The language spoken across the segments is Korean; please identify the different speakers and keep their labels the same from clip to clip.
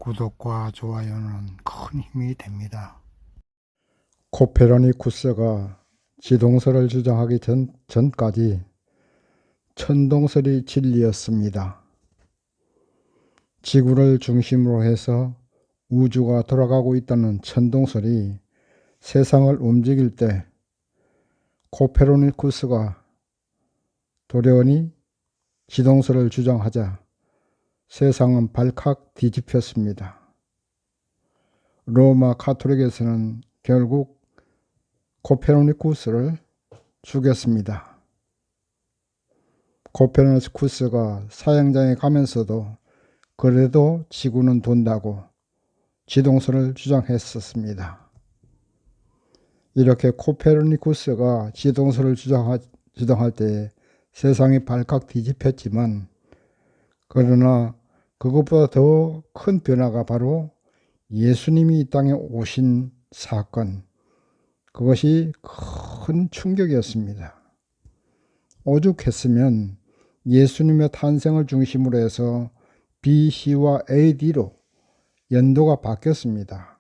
Speaker 1: 구독과 좋아요는 큰 힘이 됩니다.
Speaker 2: 코페르니쿠스가 지동설을 주장하기 전까지 천동설이 진리였습니다. 지구를 중심으로 해서 우주가 돌아가고 있다는 천동설이 세상을 움직일 때 코페르니쿠스가 돌연히 지동설을 주장하자 세상은 발칵 뒤집혔습니다. 로마 카톨릭에서는 결국 코페르니쿠스를 죽였습니다. 코페르니쿠스가 사형장에 가면서도 그래도 지구는 돈다고 지동설을 주장했었습니다. 이렇게 코페르니쿠스가 지동설을 주장할 때 세상이 발칵 뒤집혔지만, 그러나 그것보다 더 큰 변화가 바로 예수님이 이 땅에 오신 사건, 그것이 큰 충격이었습니다. 오죽했으면 예수님의 탄생을 중심으로 해서 BC와 AD로 연도가 바뀌었습니다.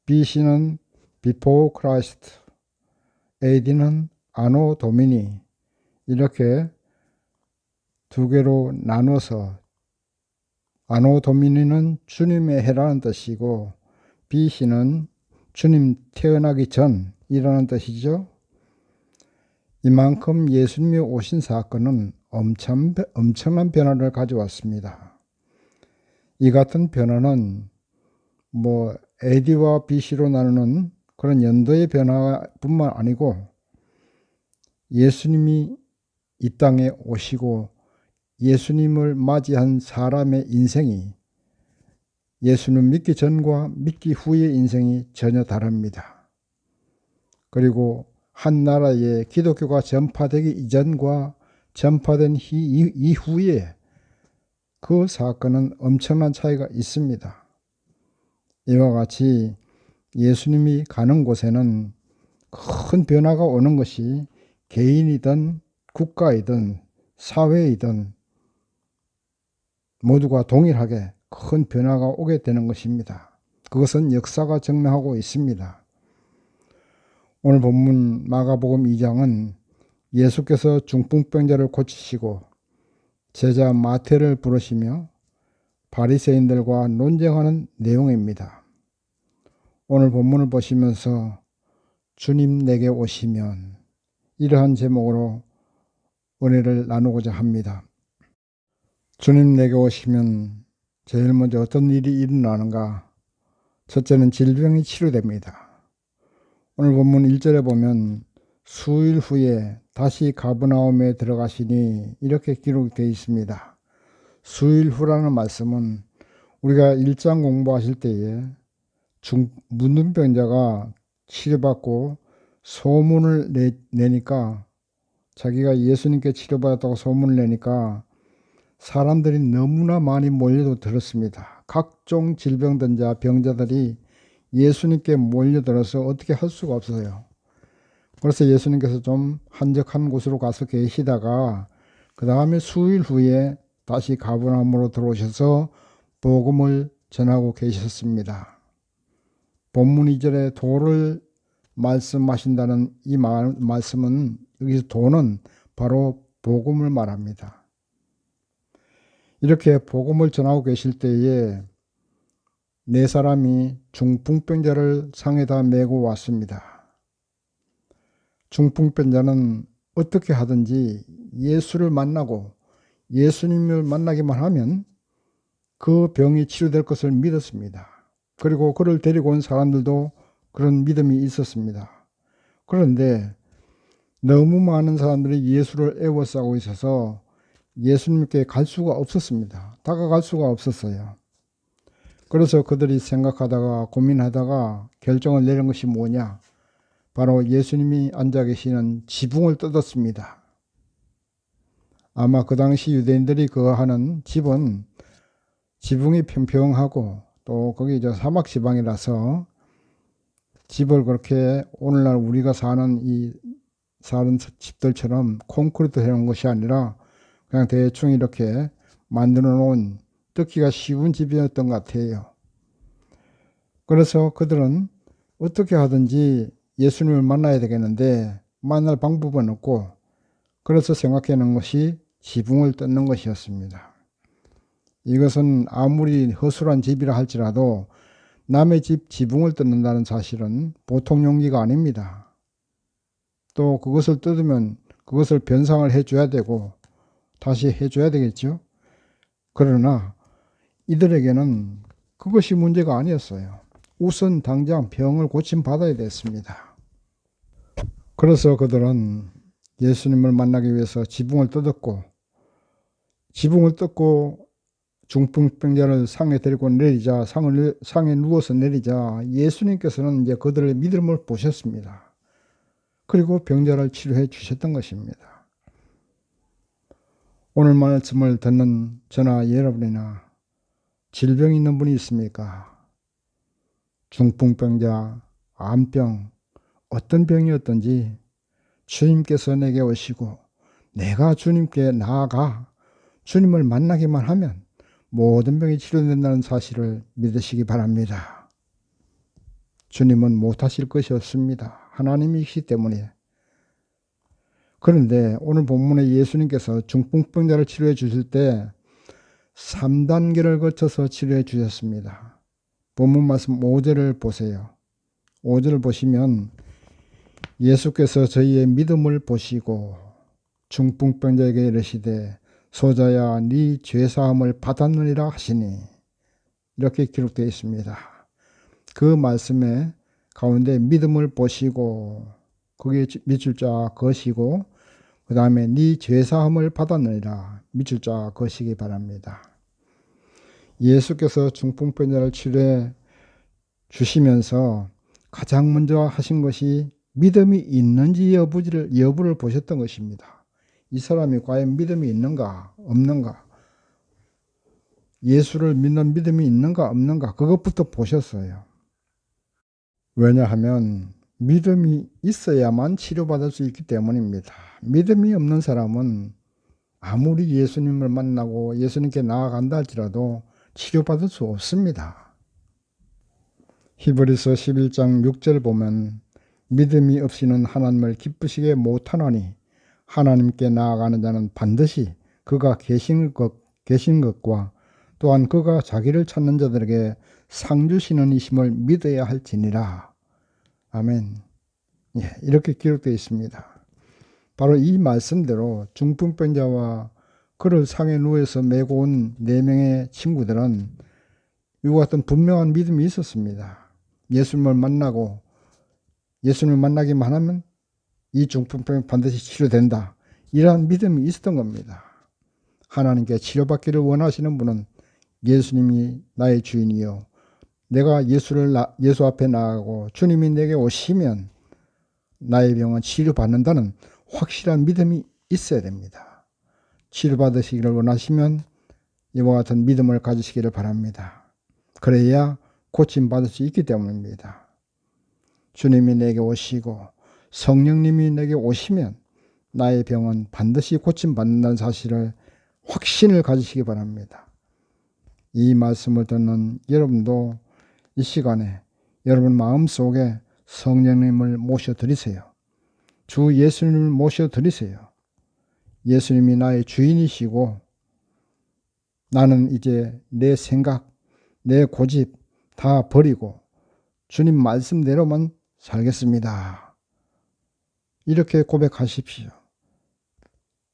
Speaker 2: BC는 Before Christ, AD는 Anno Domini, 이렇게 두 개로 나눠서 Anno Domini는 주님의 해라는 뜻이고 BC는 주님 태어나기 전이라는 뜻이죠. 이만큼 예수님이 오신 사건은 엄청난 변화를 가져왔습니다. 이 같은 변화는 AD와 BC로 나누는 그런 연도의 변화뿐만 아니고 예수님이 이 땅에 오시고 예수님을 맞이한 사람의 인생이 예수님 믿기 전과 믿기 후의 인생이 전혀 다릅니다. 그리고 한 나라에 기독교가 전파되기 이전과 전파된 이후에 그 사건은 엄청난 차이가 있습니다. 이와 같이 예수님이 가는 곳에는 큰 변화가 오는 것이 개인이든 국가이든 사회이든 모두가 동일하게 큰 변화가 오게 되는 것입니다. 그것은 역사가 증명하고 있습니다. 오늘 본문 마가복음 2장은 예수께서 중풍병자를 고치시고 제자 마태를 부르시며 바리새인들과 논쟁하는 내용입니다. 오늘 본문을 보시면서 주님 내게 오시면, 이러한 제목으로 은혜를 나누고자 합니다. 주님 내게 오시면 제일 먼저 어떤 일이 일어나는가? 첫째는 질병이 치료됩니다. 오늘 본문 1절에 보면 수일 후에 다시 가버나움에 들어가시니 이렇게 기록되어 있습니다. 수일 후라는 말씀은 우리가 1장 공부하실 때에 문둥병자가 치료받고 소문을 내니까, 자기가 예수님께 치료받았다고 소문을 내니까 사람들이 너무나 많이 몰려들었습니다. 각종 질병든 자, 병자들이 예수님께 몰려들어서 어떻게 할 수가 없어요. 그래서 예수님께서 좀 한적한 곳으로 가서 계시다가 그 다음에 수일 후에 다시 가버나움으로 들어오셔서 복음을 전하고 계셨습니다. 본문 2절에 도를 말씀하신다는 이 말씀은, 여기서 도는 바로 복음을 말합니다. 이렇게 복음을 전하고 계실 때에 네 사람이 중풍병자를 상에다 메고 왔습니다. 중풍병자는 어떻게 하든지 예수를 만나고 예수님을 만나기만 하면 그 병이 치료될 것을 믿었습니다. 그리고 그를 데리고 온 사람들도 그런 믿음이 있었습니다. 그런데 너무 많은 사람들이 예수를 애워싸고 있어서 예수님께 갈 수가 없었습니다. 다가갈 수가 없었어요. 그래서 그들이 생각하다가 고민하다가 결정을 내린 것이 뭐냐? 바로 예수님이 앉아 계시는 지붕을 뜯었습니다. 아마 그 당시 유대인들이 거하는 집은 지붕이 평평하고 또 거기 사막 지방이라서 집을 그렇게 오늘날 우리가 사는 집들처럼 콘크리트 해놓은 것이 아니라 그냥 대충 이렇게 만들어 놓은 듣기가 쉬운 집이었던 것 같아요. 그래서 그들은 어떻게 하든지 예수님을 만나야 되겠는데 만날 방법은 없고, 그래서 생각해 놓은 것이 지붕을 뜯는 것이었습니다. 이것은 아무리 허술한 집이라 할지라도 남의 집 지붕을 뜯는다는 사실은 보통 용기가 아닙니다. 또 그것을 뜯으면 그것을 변상을 해줘야 되고 다시 해줘야 되겠죠. 그러나 이들에게는 그것이 문제가 아니었어요. 우선 당장 병을 고침받아야 됐습니다. 그래서 그들은 예수님을 만나기 위해서 지붕을 뜯었고, 지붕을 뜯고 중풍병자를 상에 데리고 내리자, 상에 누워서 내리자 예수님께서는 이제 그들의 믿음을 보셨습니다. 그리고 병자를 치료해 주셨던 것입니다. 오늘 말씀을 듣는 저나 여러분이나 질병이 있는 분이 있습니까? 중풍병자, 암병, 어떤 병이었든지 주님께서 내게 오시고 내가 주님께 나아가 주님을 만나기만 하면 모든 병이 치료된다는 사실을 믿으시기 바랍니다. 주님은 못하실 것이 없습니다. 하나님이시기 때문에. 그런데 오늘 본문에 예수님께서 중풍병자를 치료해 주실 때 3단계를 거쳐서 치료해 주셨습니다. 본문 말씀 5절을 보세요. 5절을 보시면 예수께서 저희의 믿음을 보시고 중풍병자에게 이르시되 소자야 네 죄사함을 받았느니라 하시니, 이렇게 기록되어 있습니다. 그 말씀에 가운데 믿음을 보시고, 거기에 밑줄 자 거시고, 그 다음에 네 죄사함을 받았느니라 밑줄 자 거시기 바랍니다. 예수께서 중풍병자를 치료해 주시면서 가장 먼저 하신 것이 믿음이 있는지 여부를 보셨던 것입니다. 이 사람이 과연 믿음이 있는가 없는가, 예수를 믿는 믿음이 있는가 없는가, 그것부터 보셨어요. 왜냐하면 믿음이 있어야만 치료받을 수 있기 때문입니다. 믿음이 없는 사람은 아무리 예수님을 만나고 예수님께 나아간다 할지라도 치료받을 수 없습니다. 히브리서 11장 6절 보면 믿음이 없이는 하나님을 기쁘시게 못하나니 하나님께 나아가는 자는 반드시 그가 계신 것과 또한 그가 자기를 찾는 자들에게 상 주시는 이심을 믿어야 할지니라. 아멘. 예, 이렇게 기록되어 있습니다. 바로 이 말씀대로 중풍병자와 그를 상에 누워서 메고 온 4명의 친구들은 이와 같은 분명한 믿음이 있었습니다. 예수님을 만나고 예수님을 만나기만 하면 이 중풍병이 반드시 치료된다, 이러한 믿음이 있었던 겁니다. 하나님께 치료받기를 원하시는 분은 예수님이 나의 주인이요, 내가 예수 앞에 나아가고 주님이 내게 오시면 나의 병은 치료받는다는 확실한 믿음이 있어야 됩니다. 치료받으시기를 원하시면 이와 같은 믿음을 가지시기를 바랍니다. 그래야 고침받을 수 있기 때문입니다. 주님이 내게 오시고 성령님이 내게 오시면 나의 병은 반드시 고침받는다는 사실을 확신을 가지시기 바랍니다. 이 말씀을 듣는 여러분도 이 시간에 여러분 마음속에 성령님을 모셔드리세요. 주 예수님을 모셔드리세요. 예수님이 나의 주인이시고 나는 이제 내 생각, 내 고집 다 버리고 주님 말씀대로만 살겠습니다. 이렇게 고백하십시오.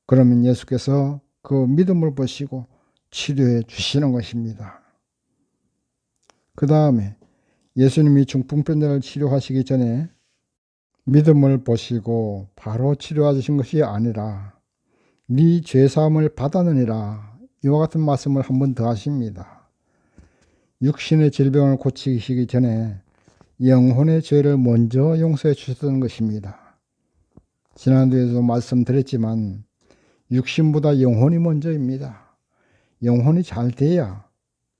Speaker 2: 그러면 예수께서 그 믿음을 보시고 치료해 주시는 것입니다. 그 다음에 예수님이 중풍병자를 치료하시기 전에 믿음을 보시고 바로 치료해 주신 것이 아니라 네 죄사함을 받았느니라, 이와 같은 말씀을 한 번 더 하십니다. 육신의 질병을 고치시기 전에 영혼의 죄를 먼저 용서해 주셨던 것입니다. 지난주에도 말씀드렸지만 육신보다 영혼이 먼저입니다. 영혼이 잘 돼야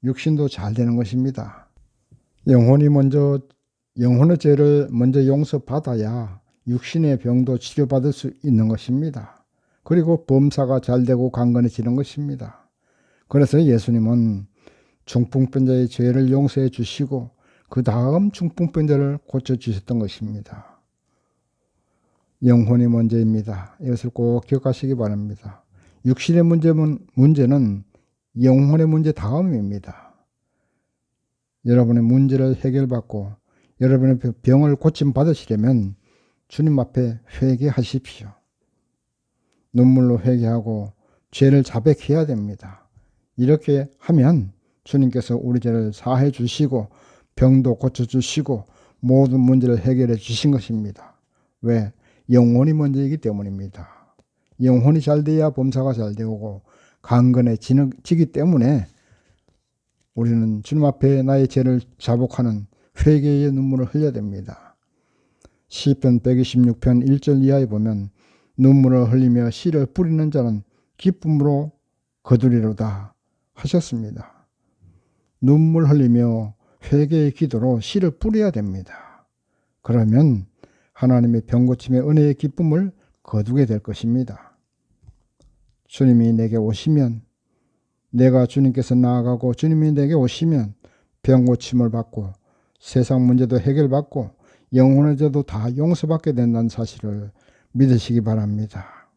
Speaker 2: 육신도 잘 되는 것입니다. 영혼의 죄를 먼저 용서받아야 육신의 병도 치료받을 수 있는 것입니다. 그리고 범사가 잘 되고 강건해지는 것입니다. 그래서 예수님은 중풍병자의 죄를 용서해 주시고 그 다음 중풍병자를 고쳐주셨던 것입니다. 영혼이 문제입니다. 이것을 꼭 기억하시기 바랍니다. 육신의 문제는 영혼의 문제 다음입니다. 여러분의 문제를 해결받고 여러분의 병을 고침받으시려면 주님 앞에 회개하십시오. 눈물로 회개하고 죄를 자백해야 됩니다. 이렇게 하면 주님께서 우리 죄를 사해 주시고 병도 고쳐주시고 모든 문제를 해결해 주신 것입니다. 왜? 영혼이 먼저이기 때문입니다. 영혼이 잘 돼야 범사가 잘 되고 강건해지기 때문에 우리는 주님 앞에 나의 죄를 자복하는 회개의 눈물을 흘려야 됩니다. 시편 126편 1절 이하에 보면 눈물을 흘리며 씨를 뿌리는 자는 기쁨으로 거두리로다 하셨습니다. 눈물 흘리며 회개의 기도로 씨를 뿌려야 됩니다. 그러면 하나님의 병고침의 은혜의 기쁨을 거두게 될 것입니다. 주님이 내게 오시면, 내가 주님께서 나아가고 주님이 내게 오시면 병고침을 받고 세상 문제도 해결받고 영혼의 죄도 다 용서받게 된다는 사실을 믿으시기 바랍니다.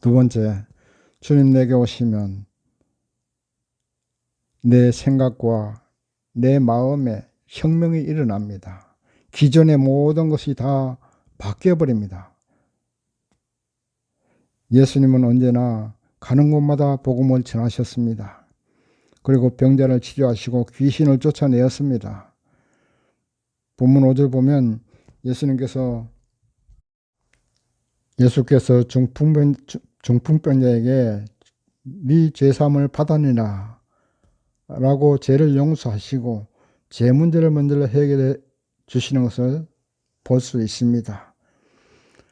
Speaker 2: 두 번째, 주님 내게 오시면 내 생각과 내 마음에 혁명이 일어납니다. 기존의 모든 것이 다 바뀌어버립니다. 예수님은 언제나 가는 곳마다 복음을 전하셨습니다. 그리고 병자를 치료하시고 귀신을 쫓아내었습니다. 본문 5절 보면 예수께서 중풍병자에게 네 죄사함을 받았느니라 라고 죄를 용서하시고 죄 문제를 먼저 해결해 주시는 것을 볼 수 있습니다.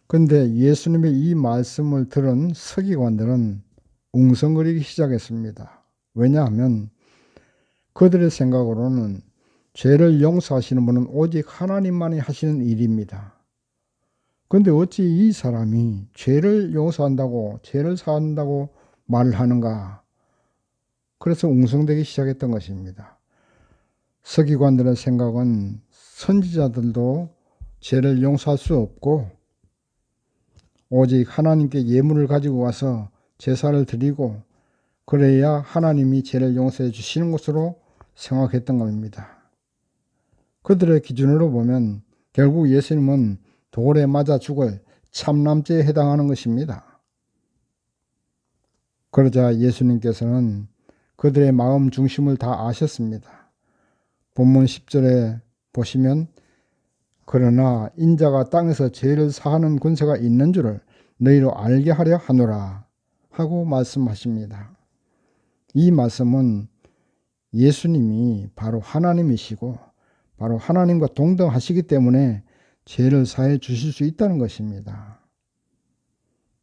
Speaker 2: 그런데 예수님의 이 말씀을 들은 서기관들은 웅성거리기 시작했습니다. 왜냐하면 그들의 생각으로는 죄를 용서하시는 분은 오직 하나님만이 하시는 일입니다. 그런데 어찌 이 사람이 죄를 용서한다고, 죄를 사한다고 말을 하는가? 그래서 웅성되기 시작했던 것입니다. 서기관들의 생각은 선지자들도 죄를 용서할 수 없고 오직 하나님께 예물을 가지고 와서 제사를 드리고 그래야 하나님이 죄를 용서해 주시는 것으로 생각했던 겁니다. 그들의 기준으로 보면 결국 예수님은 돌에 맞아 죽을 참남죄에 해당하는 것입니다. 그러자 예수님께서는 그들의 마음 중심을 다 아셨습니다. 본문 10절에 보시면 그러나 인자가 땅에서 죄를 사하는 권세가 있는 줄을 너희로 알게 하려 하노라 하고 말씀하십니다. 이 말씀은 예수님이 바로 하나님이시고 바로 하나님과 동등하시기 때문에 죄를 사해 주실 수 있다는 것입니다.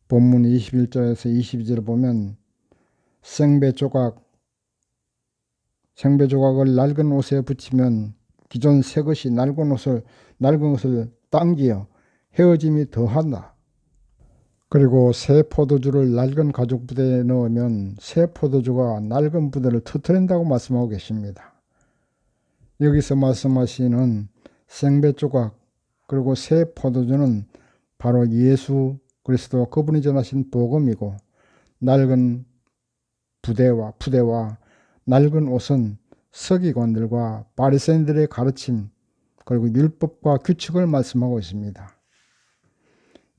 Speaker 2: 본문 21절에서 22절을 보면 생배 조각을 낡은 옷에 붙이면 기존 새 것이 낡은 것을 당기어 헤어짐이 더한다. 그리고 새 포도주를 낡은 가죽 부대에 넣으면 새 포도주가 낡은 부대를 터뜨린다고 말씀하고 계십니다. 여기서 말씀하시는 생배 조각 그리고 새 포도주는 바로 예수 그리스도 그분이 전하신 복음이고 낡은 부대와 낡은 옷은 서기관들과 바리새인들의 가르침 그리고 율법과 규칙을 말씀하고 있습니다.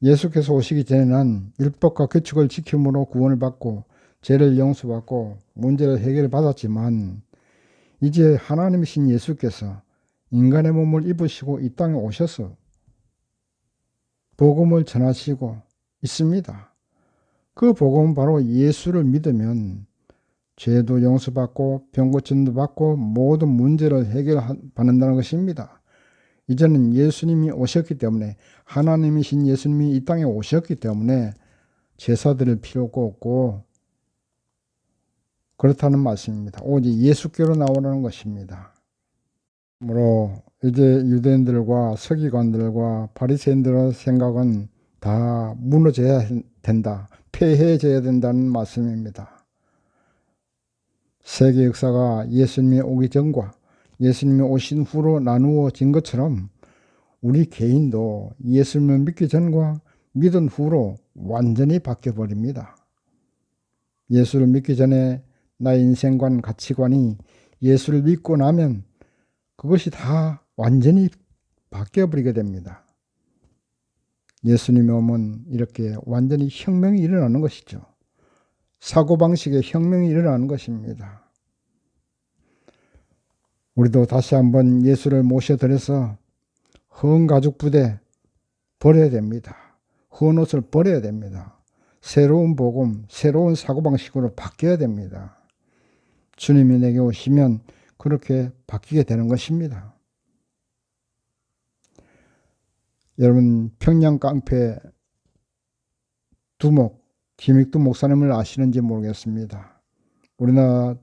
Speaker 2: 예수께서 오시기 전에는 율법과 규칙을 지킴으로 구원을 받고 죄를 용서받고 문제를 해결받았지만 이제 하나님이신 예수께서 인간의 몸을 입으시고 이 땅에 오셔서 복음을 전하시고 있습니다. 그 복음은 바로 예수를 믿으면 죄도 용서받고 병고침도 받고 모든 문제를 해결받는다는 것입니다. 이제는 예수님이 오셨기 때문에 하나님이신 예수님이 이 땅에 오셨기 때문에 제사 드릴 필요가 없고 그렇다는 말씀입니다. 오직 예수께로 나오라는 것입니다. 그러므로 이제 유대인들과 서기관들과 바리새인들의 생각은 다 무너져야 된다. 폐해져야 된다는 말씀입니다. 세계 역사가 예수님이 오기 전과 예수님이 오신 후로 나누어진 것처럼 우리 개인도 예수님을 믿기 전과 믿은 후로 완전히 바뀌어버립니다. 예수를 믿기 전에 나의 인생관, 가치관이 예수를 믿고 나면 그것이 다 완전히 바뀌어버리게 됩니다. 예수님이 오면 이렇게 완전히 혁명이 일어나는 것이죠. 사고방식의 혁명이 일어나는 것입니다. 우리도 다시 한번 예수를 모셔드려서 헌 가죽 부대 버려야 됩니다. 헌 옷을 버려야 됩니다. 새로운 복음, 새로운 사고방식으로 바뀌어야 됩니다. 주님이 내게 오시면 그렇게 바뀌게 되는 것입니다. 여러분, 평양 깡패 두목, 김익두 목사님을 아시는지 모르겠습니다. 우리나라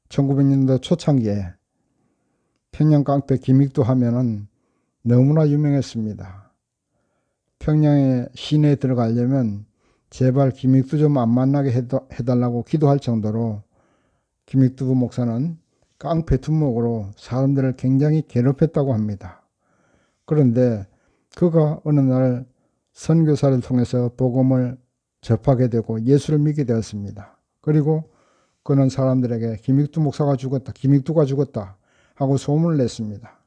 Speaker 2: 1900년대 초창기에 평양 깡패 김익두 하면은 너무나 유명했습니다. 평양의 시내에 들어가려면 제발 김익두 좀 안 만나게 해달라고 기도할 정도로 김익두 목사는 깡패 두목으로 사람들을 굉장히 괴롭혔다고 합니다. 그런데 그가 어느 날 선교사를 통해서 복음을 접하게 되고 예수를 믿게 되었습니다. 그리고 그는 사람들에게 김익두 목사가 죽었다, 김익두가 죽었다 하고 소문을 냈습니다.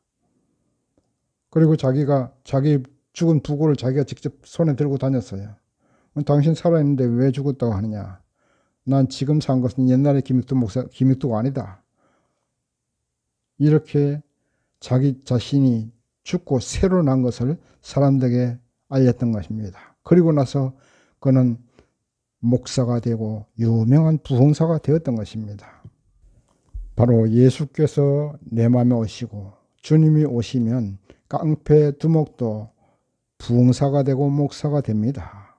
Speaker 2: 그리고 자기가 자기 죽은 부고를 자기가 직접 손에 들고 다녔어요. 당신 살아있는데 왜 죽었다고 하느냐. 난 지금 산 것은 옛날에 김익두 목사, 김익두가 아니다. 이렇게 자기 자신이 죽고 새로 난 것을 사람들에게 알렸던 것입니다. 그리고 나서 그는 목사가 되고 유명한 부흥사가 되었던 것입니다. 바로 예수께서 내 마음에 오시고 주님이 오시면 깡패 두목도 부흥사가 되고 목사가 됩니다.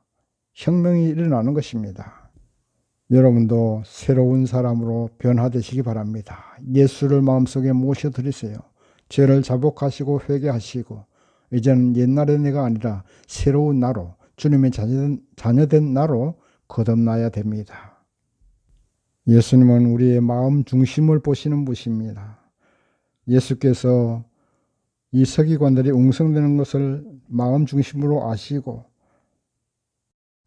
Speaker 2: 혁명이 일어나는 것입니다. 여러분도 새로운 사람으로 변화되시기 바랍니다. 예수를 마음속에 모셔드리세요. 죄를 자복하시고 회개하시고 이제는 옛날의 내가 아니라 새로운 나로 주님의 자녀된 나로 거듭나야 됩니다. 예수님은 우리의 마음 중심을 보시는 분이십니다. 예수께서 이 서기관들이 웅성되는 것을 마음 중심으로 아시고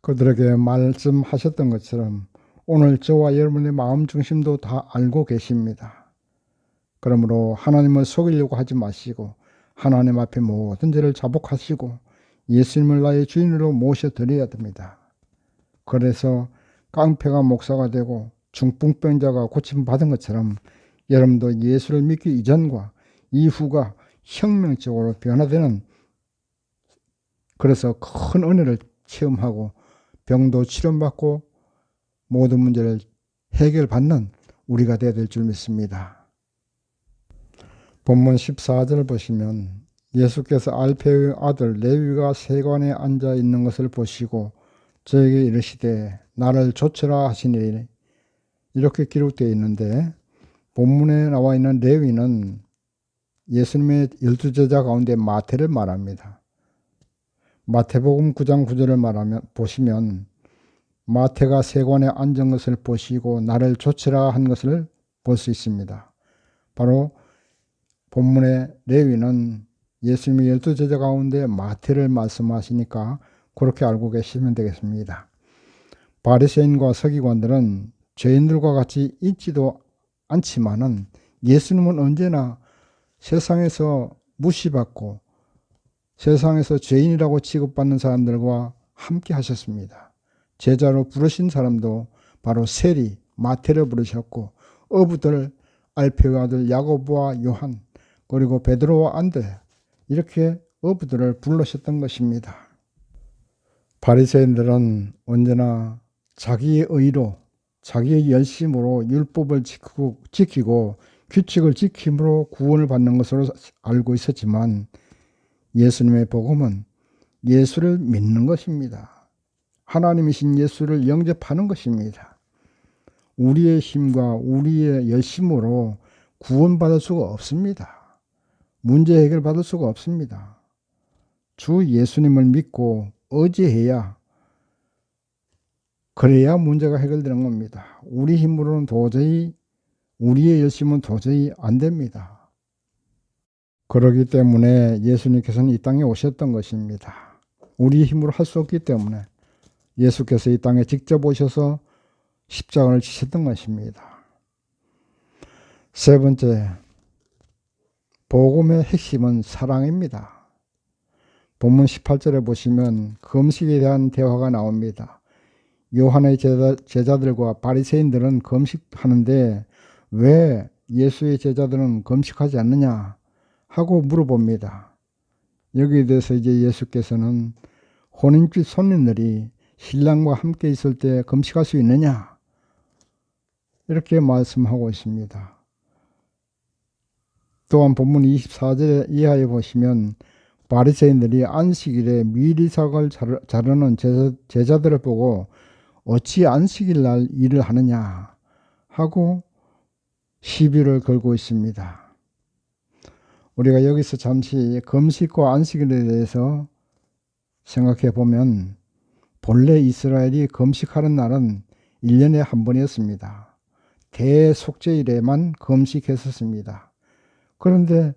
Speaker 2: 그들에게 말씀하셨던 것처럼 오늘 저와 여러분의 마음 중심도 다 알고 계십니다. 그러므로 하나님을 속이려고 하지 마시고 하나님 앞에 모든 죄를 자복하시고 예수님을 나의 주인으로 모셔드려야 됩니다. 그래서 깡패가 목사가 되고 중풍병자가 고침받은 것처럼 여러분도 예수를 믿기 이전과 이후가 혁명적으로 변화되는, 그래서 큰 은혜를 체험하고 병도 치료받고 모든 문제를 해결받는 우리가 되어야 될 줄 믿습니다. 본문 14절을 보시면 예수께서 알페의 아들 레위가 세관에 앉아 있는 것을 보시고 저에게 이르시되 나를 좇으라 하시니, 이렇게 기록되어 있는데 본문에 나와 있는 레위는 예수님의 12제자 가운데 마태를 말합니다. 마태복음 9장 9절을 보시면 마태가 세관에 앉은 것을 보시고 나를 좇으라 한 것을 볼 수 있습니다. 바로 본문의 레위는 예수님의 12제자 가운데 마태를 말씀하시니까 그렇게 알고 계시면 되겠습니다. 바리새인과 서기관들은 죄인들과 같이 있지도 않지만은 예수님은 언제나 세상에서 무시받고 세상에서 죄인이라고 취급받는 사람들과 함께 하셨습니다. 제자로 부르신 사람도 바로 세리, 마태를 부르셨고 어부들 알페의 아들 야고보와 요한, 그리고 베드로와 안드레, 이렇게 어부들을 부르셨던 것입니다. 바리새인들은 언제나 자기의 의로, 자기의 열심으로 율법을 지키고 규칙을 지킴으로 구원을 받는 것으로 알고 있었지만 예수님의 복음은 예수를 믿는 것입니다. 하나님이신 예수를 영접하는 것입니다. 우리의 힘과 우리의 열심으로 구원받을 수가 없습니다. 문제 해결받을 수가 없습니다. 주 예수님을 믿고 의지해야, 그래야 문제가 해결되는 겁니다. 우리 힘으로는 도저히 우리의 열심은 도저히 안 됩니다. 그렇기 때문에 예수님께서는 이 땅에 오셨던 것입니다. 우리 힘으로 할 수 없기 때문에 예수께서 이 땅에 직접 오셔서 십자가를 지셨던 것입니다. 세 번째, 복음의 핵심은 사랑입니다. 본문 18절에 보시면 금식에 대한 대화가 나옵니다. 요한의 제자들과 바리새인들은 금식하는데 왜 예수의 제자들은 금식하지 않느냐 하고 물어봅니다. 여기에 대해서 이제 예수께서는 혼인집 손님들이 신랑과 함께 있을 때 금식할 수 있느냐 이렇게 말씀하고 있습니다. 또한 본문 24절 이하에 보시면 바리새인들이 안식일에 미리삭을 자르는 제자들을 보고 어찌 안식일 날 일을 하느냐 하고 시비를 걸고 있습니다. 우리가 여기서 잠시 금식과 안식일에 대해서 생각해 보면 본래 이스라엘이 금식하는 날은 1년에 한 번이었습니다. 대속죄일에만 금식했었습니다. 그런데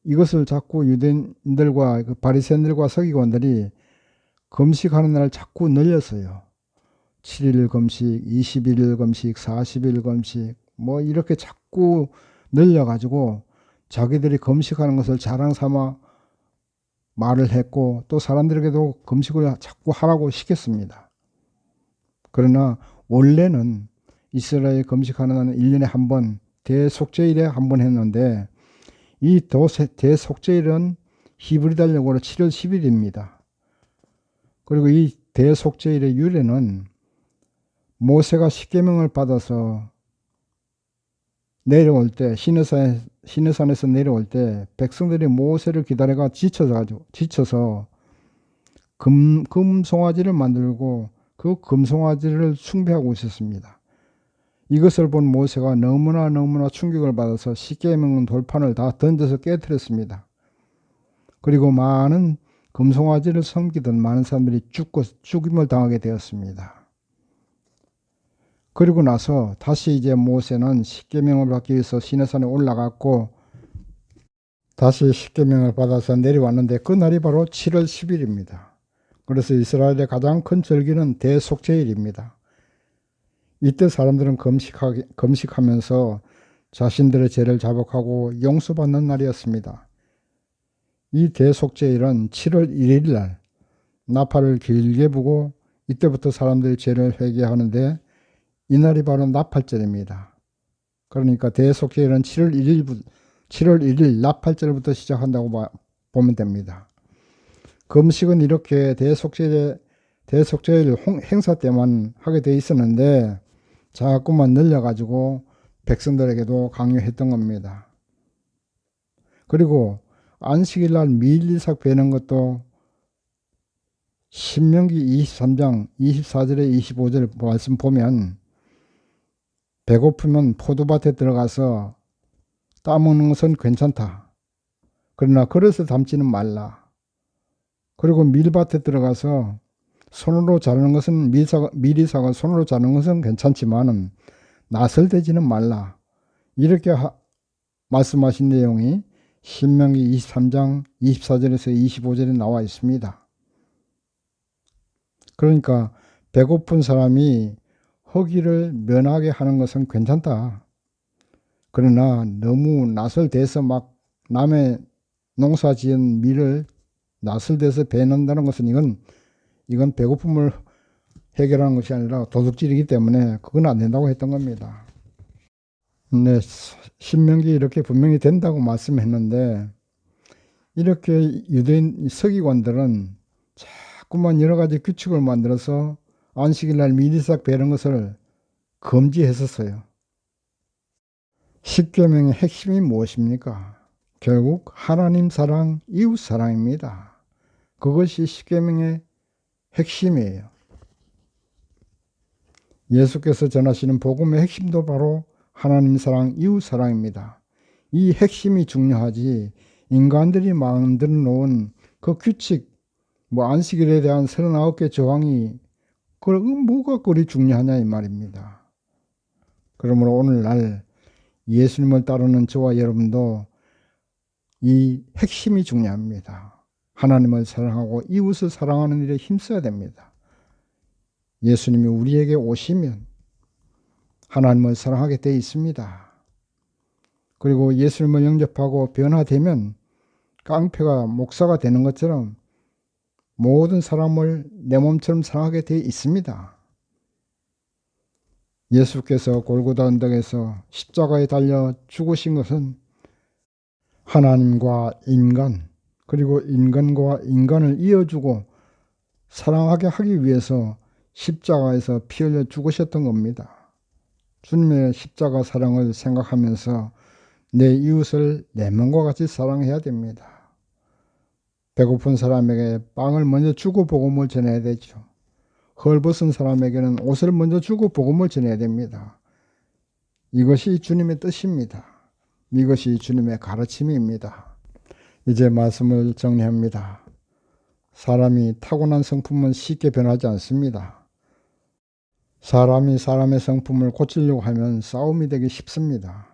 Speaker 2: 이것을 자꾸 유대인들과 바리새인들과 서기관들이 금식하는 날을 자꾸 늘렸어요. 7일 금식, 21일 금식, 40일 금식 뭐 이렇게 자꾸 늘려가지고 자기들이 금식하는 것을 자랑 삼아 말을 했고 또 사람들에게도 금식을 자꾸 하라고 시켰습니다. 그러나 원래는 이스라엘 금식하는 날은 1년에 한 번, 대속죄일에 한 번 했는데 이 대속죄일은 히브리달 영어로 7월 10일입니다. 그리고 이 대속죄일의 유래는 모세가 십계명을 받아서 내려올 때 시내산에서 내려올 때 백성들이 모세를 기다려가 지쳐서 금송아지를 만들고 그 금송아지를 숭배하고 있었습니다. 이것을 본 모세가 너무나 충격을 받아서 십계명 돌판을 다 던져서 깨뜨렸습니다. 그리고 많은 금송아지를 섬기던 많은 사람들이 죽임을 당하게 되었습니다. 그리고 나서 다시 이제 모세는 십계명을 받기 위해서 시내산에 올라갔고 다시 십계명을 받아서 내려왔는데 그날이 바로 7월 10일입니다. 그래서 이스라엘의 가장 큰 절기는 대속죄일입니다. 이때 사람들은 금식하면서 자신들의 죄를 자복하고 용서받는 날이었습니다. 이 대속죄일은 7월 1일 날 나팔을 길게 부고 이때부터 사람들이 죄를 회개하는데 이날이 바로 나팔절입니다. 그러니까 대속죄일은 7월 1일 나팔절부터 시작한다고 보면 됩니다. 금식은 이렇게 대속죄일 행사 때만 하게 돼 있었는데 자꾸만 늘려가지고 백성들에게도 강요했던 겁니다. 그리고 안식일날 밀리삭 베는 것도 신명기 23장 24절에 25절 말씀 보면 배고프면 포도밭에 들어가서 따먹는 것은 괜찮다. 그러나 그릇에 담지는 말라. 그리고 밀밭에 들어가서 손으로 자르는 것은 미리삭을 손으로 자르는 것은 괜찮지만 낫을 대지는 말라. 이렇게 말씀하신 내용이 신명기 23장 24절에서 25절에 나와 있습니다. 그러니까 배고픈 사람이 허기를 면하게 하는 것은 괜찮다. 그러나 너무 낫을 대서 막 남의 농사 지은 밀을 낫을 대서 베는다는 것은 이건 배고픔을 해결하는 것이 아니라 도둑질이기 때문에 그건 안 된다고 했던 겁니다. 네, 신명기 이렇게 분명히 된다고 말씀했는데 이렇게 유대인 서기관들은 자꾸만 여러 가지 규칙을 만들어서 안식일날 미리삭 베는 것을 금지했었어요. 십계명의 핵심이 무엇입니까? 결국 하나님 사랑, 이웃 사랑입니다. 그것이 십계명의 핵심이에요. 예수께서 전하시는 복음의 핵심도 바로 하나님 사랑, 이웃 사랑입니다. 이 핵심이 중요하지 인간들이 만들어 놓은 그 규칙, 안식일에 대한 39개 조항이 뭐가 그리 중요하냐 이 말입니다. 그러므로 오늘날 예수님을 따르는 저와 여러분도 이 핵심이 중요합니다. 하나님을 사랑하고 이웃을 사랑하는 일에 힘써야 됩니다. 예수님이 우리에게 오시면 하나님을 사랑하게 되어 있습니다. 그리고 예수님을 영접하고 변화되면 깡패가 목사가 되는 것처럼 모든 사람을 내 몸처럼 사랑하게 되어 있습니다. 예수께서 골고다 언덕에서 십자가에 달려 죽으신 것은 하나님과 인간, 그리고 인간과 인간을 이어주고 사랑하게 하기 위해서 십자가에서 피 흘려 죽으셨던 겁니다. 주님의 십자가 사랑을 생각하면서 내 이웃을 내 몸과 같이 사랑해야 됩니다. 배고픈 사람에게 빵을 먼저 주고 복음을 전해야 되죠. 헐벗은 사람에게는 옷을 먼저 주고 복음을 전해야 됩니다. 이것이 주님의 뜻입니다. 이것이 주님의 가르침입니다. 이제 말씀을 정리합니다. 사람이 타고난 성품은 쉽게 변하지 않습니다. 사람이 사람의 성품을 고치려고 하면 싸움이 되기 쉽습니다.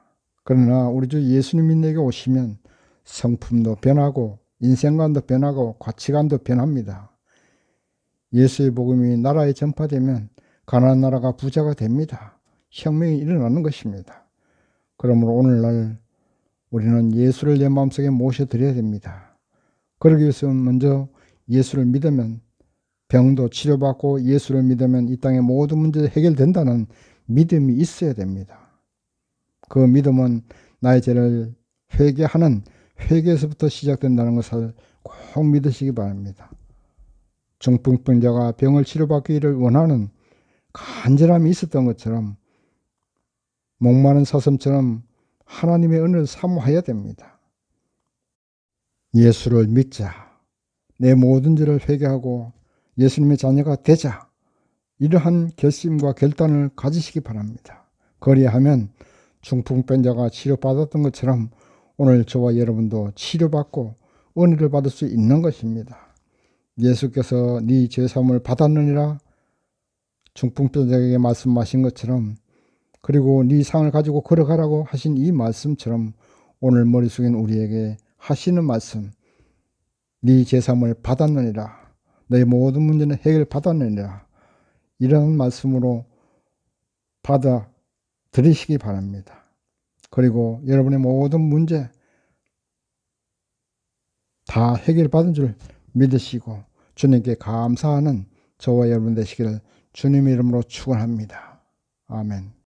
Speaker 2: 그러나 우리 주 예수님이 내게 오시면 성품도 변하고 인생관도 변하고 가치관도 변합니다. 예수의 복음이 나라에 전파되면 가나안 나라가 부자가 됩니다. 혁명이 일어나는 것입니다. 그러므로 오늘날 우리는 예수를 내 마음속에 모셔드려야 됩니다. 그러기 위해서는 먼저 예수를 믿으면 병도 치료받고 예수를 믿으면 이 땅의 모든 문제가 해결된다는 믿음이 있어야 됩니다. 그 믿음은 나의 죄를 회개하는 회개에서부터 시작된다는 것을 꼭 믿으시기 바랍니다. 중풍병자가 병을 치료받기를 원하는 간절함이 있었던 것처럼 목마른 사슴처럼 하나님의 은혜를 사모해야 됩니다. 예수를 믿자. 내 모든 죄를 회개하고 예수님의 자녀가 되자. 이러한 결심과 결단을 가지시기 바랍니다. 그리하면 중풍병자가 치료받았던 것처럼 오늘 저와 여러분도 치료받고 은혜를 받을 수 있는 것입니다. 예수께서 네 죄사함을 받았느니라 중풍병자에게 말씀하신 것처럼, 그리고 네 상을 가지고 걸어가라고 하신 이 말씀처럼 오늘 머릿속에 우리에게 하시는 말씀, 네 죄사함을 받았느니라, 너의 모든 문제는 해결받았느니라, 이런 말씀으로 받아들이시기 바랍니다. 그리고 여러분의 모든 문제 다 해결받은 줄 믿으시고 주님께 감사하는 저와 여러분 되시기를 주님의 이름으로 축원합니다. 아멘.